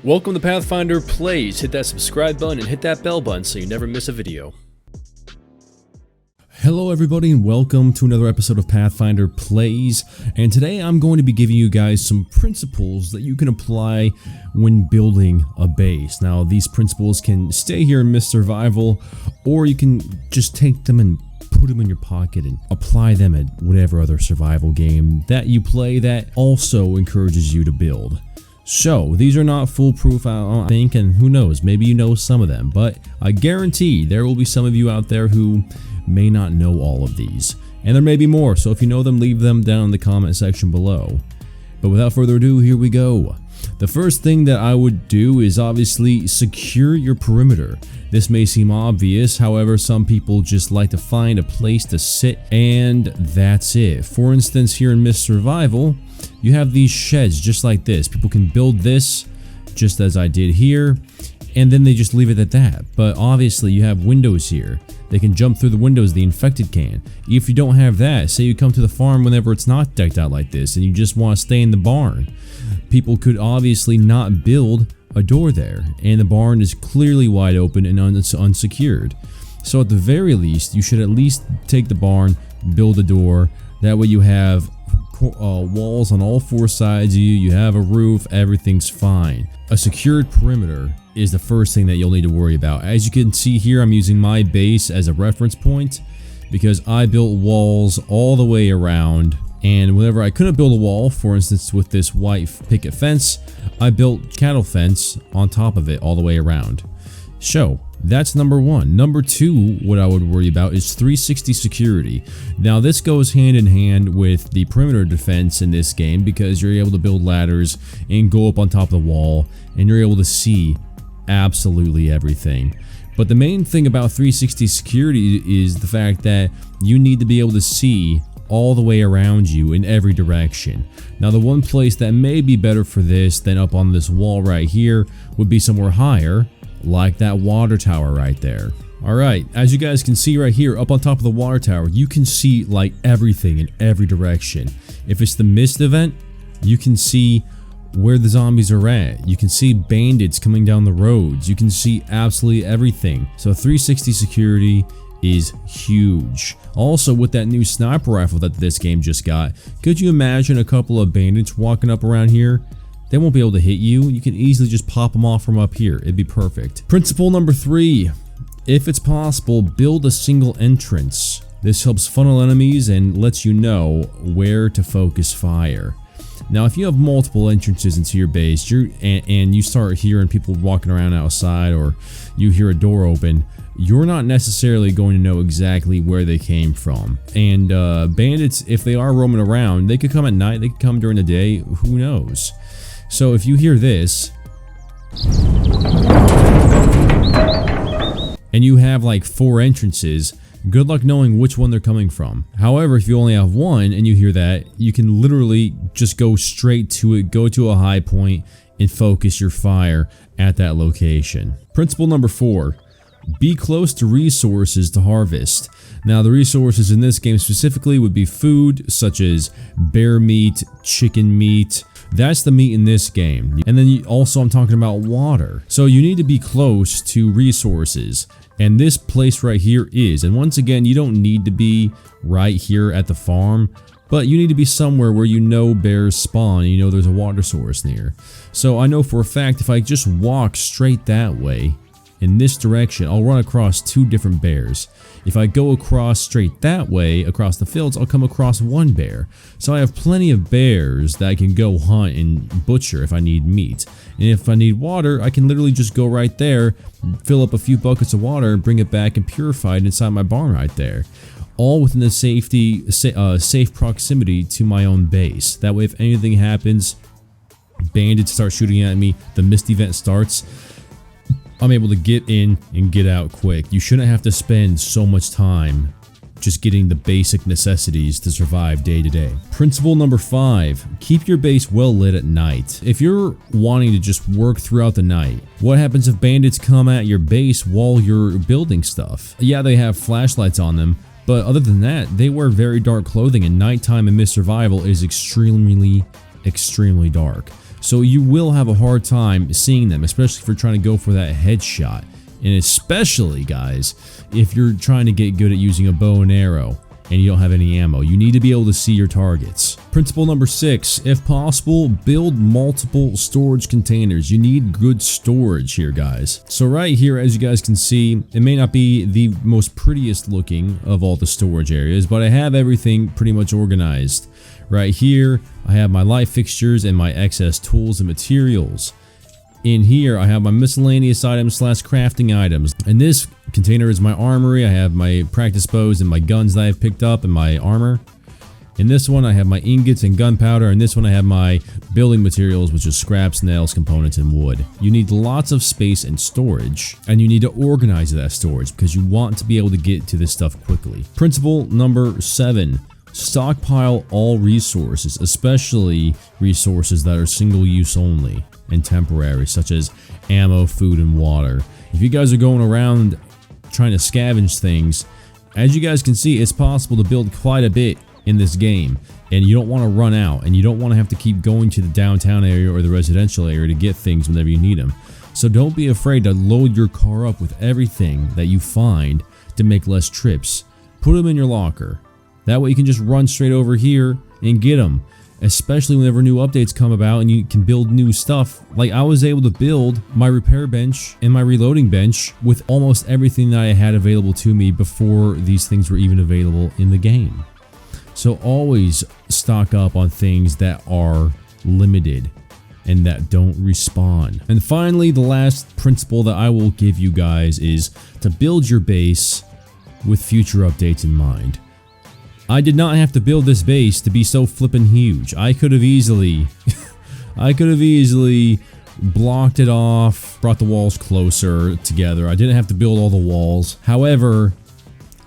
Welcome to Pathfinder Plays. Hit that subscribe button and hit that bell button so you never miss a video. Hello everybody and welcome to another episode of Pathfinder Plays, and today I'm going to be giving you guys some principles that you can apply when building a base. Now these principles can stay here in Myst Survival, or you can just take them and put them in your pocket and apply them at whatever other survival game that you play that also encourages you to build. So, these are not foolproof, I think, and who knows, maybe you know some of them, but I guarantee there will be some of you out there who may not know all of these. And there may be more, so if you know them, leave them down in the comment section below. But without further ado, here we go. The first thing that I would do is obviously secure your perimeter. This may seem obvious, however, some people just like to find a place to sit and that's it. For instance, here in Myst Survival, you have these sheds just like this. People can build this just as I did here, and then they just leave it at that. But obviously you have windows here. They can jump through the windows, the infected can. If you don't have that, say you come to the farm whenever it's not decked out like this and you just want to stay in the barn, people could obviously not build a door there, and the barn is clearly wide open and unsecured. So at the very least, you should at least take the barn, build a door. That way you have walls on all four sides of you, you have a roof, everything's fine. A secured perimeter is the first thing that you'll need to worry about. As you can see here, I'm using my base as a reference point because I built walls all the way around, and whenever I couldn't build a wall, for instance with this white picket fence, I built cattle fence on top of it all the way around. So that's number one. Number two, what I would worry about is 360 security. Now this goes hand in hand with the perimeter defense in this game because you're able to build ladders and go up on top of the wall and you're able to see absolutely everything. But the main thing about 360 security is the fact that you need to be able to see all the way around you in every direction. Now the one place that may be better for this than up on this wall right here would be somewhere higher, like that water tower right there. Alright, as you guys can see right here up on top of the water tower, you can see like everything in every direction. If it's the Myst event, you can see where the zombies are at. You can see bandits coming down the roads. You can see absolutely everything. So 360 security is huge. Also, with that new sniper rifle that this game just got, could you imagine a couple of bandits walking up around here? They won't be able to hit you. You can easily just pop them off from up here. It'd be perfect. Principle number 3. If it's possible, build a single entrance. This helps funnel enemies and lets you know where to focus fire. Now, if you have multiple entrances into your base, and you start hearing people walking around outside, or you hear a door open, you're not necessarily going to know exactly where they came from. And bandits, if they are roaming around, they could come at night, they could come during the day, who knows? So if you hear this, and you have like 4 entrances, good luck knowing which one they're coming from. However, if you only have one and you hear that, you can literally just go straight to it, go to a high point, and focus your fire at that location. Principle number 4. Be close to resources to harvest. Now the resources in this game specifically would be food, such as bear meat, chicken meat. That's the meat in this game. And then also I'm talking about water. So you need to be close to resources. And this place right here is. And once again, you don't need to be right here at the farm, but you need to be somewhere where you know bears spawn and you know there's a water source near. So I know for a fact if I just walk straight that way, in this direction, I'll run across 2 different bears. If I go across straight that way, across the fields, I'll come across 1 bear. So I have plenty of bears that I can go hunt and butcher if I need meat. And if I need water, I can literally just go right there, fill up a few buckets of water, and bring it back and purify it inside my barn right there. All within the safe proximity to my own base. That way if anything happens, bandits start shooting at me, the Myst event starts, I'm able to get in and get out quick. You shouldn't have to spend so much time just getting the basic necessities to survive day to day. Principle number 5, keep your base well lit at night. If you're wanting to just work throughout the night, what happens if bandits come at your base while you're building stuff? Yeah, they have flashlights on them, but other than that, they wear very dark clothing, and nighttime in Myst Survival is extremely dark. So you will have a hard time seeing them, especially if you're trying to go for that headshot. And especially, guys, if you're trying to get good at using a bow and arrow and you don't have any ammo. You need to be able to see your targets. Principle number 6, if possible, build multiple storage containers. You need good storage here, guys. So right here, as you guys can see, it may not be the most prettiest looking of all the storage areas, but I have everything pretty much organized. Right here, I have my light fixtures and my excess tools and materials. In here, I have my miscellaneous items / crafting items. In this container is my armory. I have my practice bows and my guns that I've picked up and my armor. In this one, I have my ingots and gunpowder. In this one, I have my building materials, which is scraps, nails, components, and wood. You need lots of space and storage, and you need to organize that storage because you want to be able to get to this stuff quickly. Principle number 7. Stockpile all resources, especially resources that are single use only and temporary, such as ammo, food, and water. If you guys are going around trying to scavenge things, as you guys can see, it's possible to build quite a bit in this game, and you don't want to run out, and you don't want to have to keep going to the downtown area or the residential area to get things whenever you need them. So don't be afraid to load your car up with everything that you find to make less trips. Put them in your locker. That way you can just run straight over here and get them, especially whenever new updates come about and you can build new stuff. Like I was able to build my repair bench and my reloading bench with almost everything that I had available to me before these things were even available in the game. So always stock up on things that are limited and that don't respawn. And finally, the last principle that I will give you guys is to build your base with future updates in mind. I did not have to build this base to be so flippin' huge. I could have easily blocked it off, brought the walls closer together. I didn't have to build all the walls. However,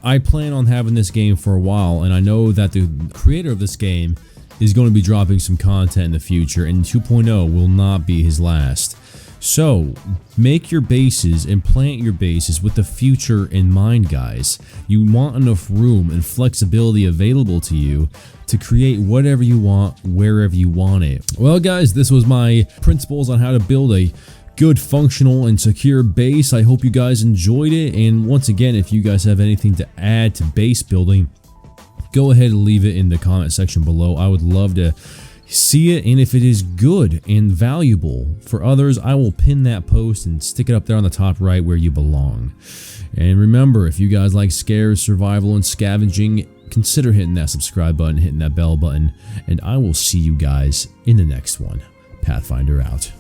I plan on having this game for a while, and I know that the creator of this game is going to be dropping some content in the future, and 2.0 will not be his last. So, make your bases and plant your bases with the future in mind, guys. You want enough room and flexibility available to you to create whatever you want, wherever you want it. Well, guys, this was my principles on how to build a good, functional, and secure base. I hope you guys enjoyed it. And once again, if you guys have anything to add to base building, go ahead and leave it in the comment section below. I would love to see it, and if it is good and valuable for others, I will pin that post and stick it up there on the top right where you belong. And remember, if you guys like scares, survival, and scavenging, consider hitting that subscribe button, hitting that bell button, and I will see you guys in the next one. Pathfinder out.